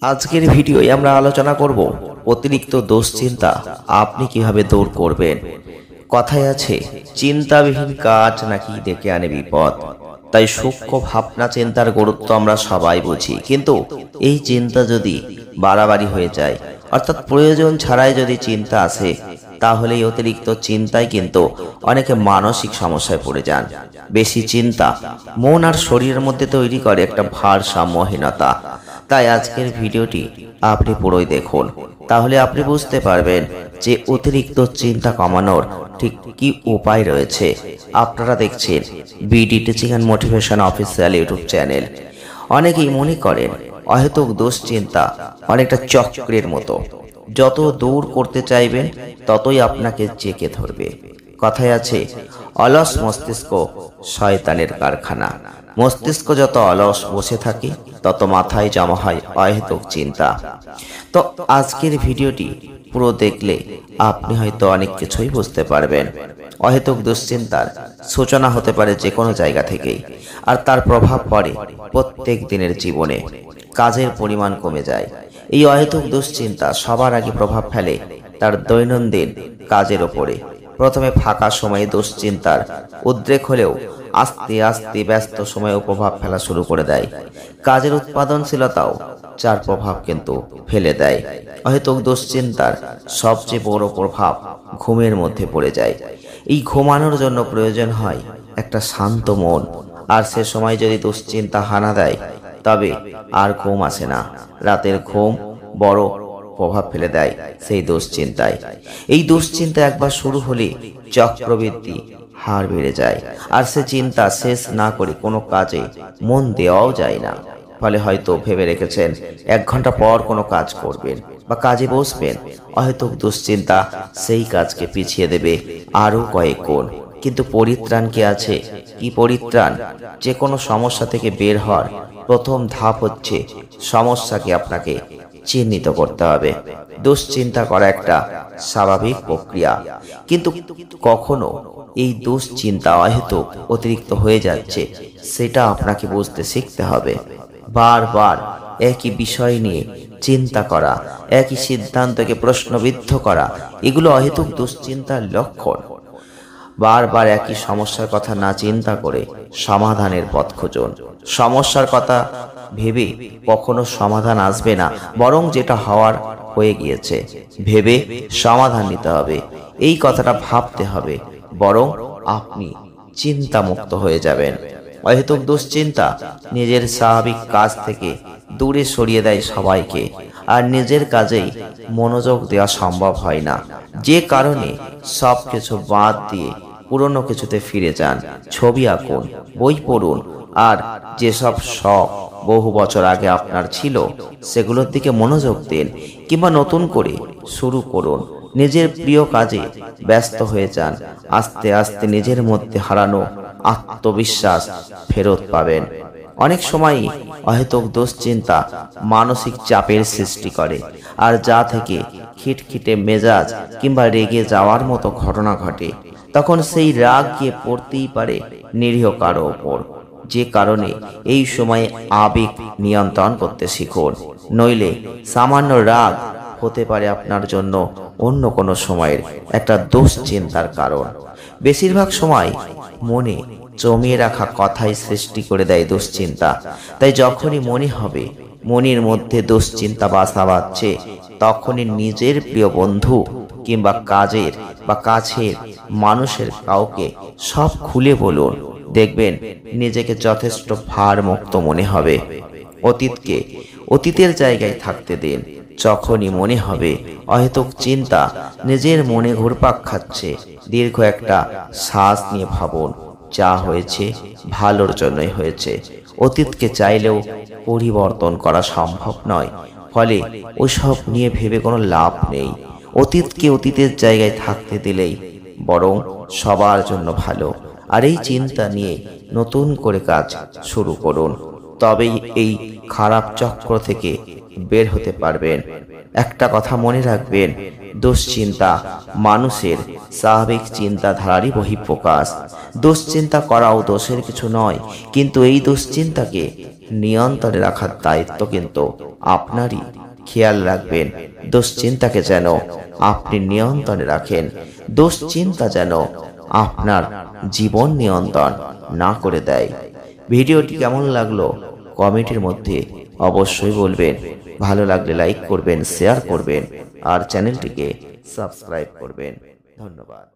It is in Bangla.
আজকের ভিডিওয়ে আমরা আলোচনা করব অতিরিক্ত দুশ্চিন্তা আপনি কিভাবে দূর করবেন। কথায় আছে, চিন্তাবিহীন কাজ নাকি ডেকে আনে বিপদ। তাই সূক্ষ্ম ভাবনা চিন্তার গুরুত্ব আমরা সবাই বুঝি, কিন্তু এই চিন্তা যদি বাড়াবাড়ি হয়ে যায়, অর্থাৎ প্রয়োজন ছাড়াই যদি চিন্তা আসে, তাহলে এই অতিরিক্ত চিন্তায় কিন্তু অনেকে মানসিক সমস্যায় পড়ে যান। বেশি চিন্তা মন আর শরীরের মধ্যে তৈরি করে একটা ভারসাম্যহীনতা। তাই আজকের ভিডিওটি আপনি পুরোই দেখুন, তাহলে আপনি বুঝতে পারবেন যে অতিরিক্ত চিন্তা কমানোর ঠিক কি উপায় রয়েছে। আপনারা দেখছেন BD teaching and motivation official YouTube channel. অনেকেই মনে করেন অহেতুক দুশ্চিন্তা অনেকটা চক্রের মতো, যত দূর করতে চাইবেন ততই আপনাকে চেকে ধরবে। কথায় আছে, অলস মস্তিষ্ক শয়তানের কারখানা। মস্তিষ্ক যত অলস বসে থাকে, তত মাথায় জমা হয় অহেতুক চিন্তা। তো আজকের ভিডিওটি পুরো দেখলে আপনি হয়তো অনেক কিছুই বুঝতে পারবেন। অহেতুক দুশ্চিন্তার সূচনা হতে পারে যে কোনো জায়গা থেকেই, আর তার প্রভাব পড়ে প্রত্যেক দিনের জীবনে। কাজের পরিমাণ কমে যায়। এই অহেতুক দুশ্চিন্তা সবার আগে প্রভাব ফেলে তার দৈনন্দিন কাজের ওপরে। প্রথমে ফাঁকা সময়ে দুশ্চিন্তার উদ্রেক হলেও আস্তে আস্তে ব্যস্ত সময়েও প্রভাব ফেলা শুরু করে দেয়। কাজের উৎপাদনশীলতাও যার প্রভাব কিন্তু ফেলে দেয়। অহেতুক দুশ্চিন্তার সবচেয়ে বড় প্রভাব ঘুমের মধ্যে পড়ে যায়। এই ঘুমানোর জন্য প্রয়োজন হয় একটা শান্ত মন, আর সে সময় যদি দুশ্চিন্তা হানা দেয়, তবে আর ঘুম আসে না। রাতের ঘুম বড় প্রভাব ফেলে দেয় সেই দুশ্চিন্তায়। এই দুশ্চিন্তা একবার শুরু হলে চক্রবৃদ্ধি হার বেড়ে যায়, আর সে চিন্তা শেষ না করে কোনো কাজে মন দেওয়াও যায় না। ফলে হয়তো ভেবে রেখেছেন 1 ঘন্টা পর কোনো কাজ করবেন বা কাজে বসবেন, অহেতুক দুশ্চিন্তা সেই কাজকে পিছিয়ে দেবে আরো কয়েক গুণ। কিন্তু পরিত্রাণ কি আছে? কি পরিত্রাণ? যে কোনো সমস্যা থেকে বের হওয়ার প্রথম ধাপ হচ্ছে সমস্যাকে আপনাকে চিহ্নিত করতে হবে। দুশ্চিন্তা করা একটা স্বাভাবিক প্রক্রিয়া, কিন্তু কখনো এই দুশ্চিন্তা অহেতুক অতিরিক্ত হয়ে যাচ্ছে, সেটা আপনাকে বুঝতে শিখতে হবে। বারবার একই বিষয় নিয়ে চিন্তা করা, একই সিদ্ধান্তকে প্রশ্নবিদ্ধ করা, এগুলো অহেতুক দুশ্চিন্তার লক্ষণ। বারবার একই সমস্যার কথা না চিন্তা করে সমাধানের পথ খুঁজুন। সমস্যার কথা ভেবে কখনো সমাধান আসবে না, বরং যেটা হওয়ার হয়ে গিয়েছে ভেবে সমাধান নিতে হবে। এই কথাটা ভাবতে হবে, বরং আপনি চিন্তামুক্ত হয়ে যাবেন। অহেতুক দুশ্চিন্তা নিজের স্বাভাবিক কাজ থেকে দূরে সরিয়ে দেয় সবাইকে, আর নিজের কাজেই মনোযোগ দেওয়া সম্ভব হয় না। যে কারণে সবকিছু বাদ দিয়ে পুরনো কিছুতে ফিরে যান। ছবি আঁকুন, বই পড়ুন, আর যেসব শখ বহু বছর আগে আপনার ছিল সেগুলোর দিকে মনোযোগ দিন, কিংবা নতুন করে শুরু করুন। নিজের প্রিয় কাজে ব্যস্ত হয়ে যান। আস্তে আস্তে নিজের মধ্যে হারানো আত্মবিশ্বাস ফেরত পাবেন। অনেক সময় অহেতুক দুশ্চিন্তা মানসিক চাপের সৃষ্টি করে, আর যা থেকে খিটখিটে মেজাজ কিংবা রেগে যাওয়ার মতো ঘটনা ঘটে। তখন সেই রাগ গিয়ে পড়তেই পারে নিরীহ কারো ওপর। যে কারণে এই সময়ে আবেগ নিয়ন্ত্রণ করতে শিখুন, নইলে সামান্য রাগ হতে পারে আপনার জন্য অন্য কোনো সময়ের একটা দুশ্চিন্তার কারণ। বেশিরভাগ সময় মনে জমিয়ে রাখা কথাই সৃষ্টি করে দেয় দুশ্চিন্তা। তাই যখনই মনে হবে মনের মধ্যে দুশ্চিন্তা বাসা বাঁধছে, তখনই নিজের প্রিয় বন্ধু কিংবা কাজের বা কাছের মানুষের কাউকে সব খুলে বলুন। দেখবেন নিজেকে যথেষ্ট ভারমুক্ত মনে হবে। অতীতকে অতীতের জায়গায় থাকতে দিন। যখনই মনে হবে অহেতুক চিন্তা নিজের মনে ঘুরপাক খাচ্ছে, দীর্ঘ একটা শ্বাস নিয়ে ভাবুন, যা হয়েছে ভালোর জন্যই হয়েছে। অতীতকে চাইলেও পরিবর্তন করা সম্ভব নয়, ফলে ওসব নিয়ে ভেবে কোনো লাভ নেই। অতীতকে অতীতের জায়গায় থাকতে দিলেই বরং সবার জন্য ভালো। আর এই চিন্তা নিয়ে নতুন করে কাজ শুরু করুন, তবেই এই খারাপ চক্র থেকে বের হতে পারবেন। একটা কথা মনে রাখবেন, দুশ্চিন্তা মানুষের স্বাভাবিক চিন্তাধারারই বহিঃপ্রকাশ। দুশ্চিন্তা করাও দোষের কিছু নয়, কিন্তু এই দুশ্চিন্তাকে নিয়ন্ত্রণে রাখার দায়িত্ব কিন্তু আপনারই। খেয়াল রাখবেন, দুশ্চিন্তাকে যেন আপনি নিয়ন্ত্রণে রাখেন, দুশ্চিন্তা যেন আপনার জীবন নিয়ন্ত্রণ না করে দেয়। ভিডিওটি কেমন লাগলো কমেন্টের মধ্যে অবশ্যই বলবেন। ভালো লাগলে লাইক করবেন, শেয়ার করবেন আর চ্যানেলটিকে সাবস্ক্রাইব করবেন। ধন্যবাদ।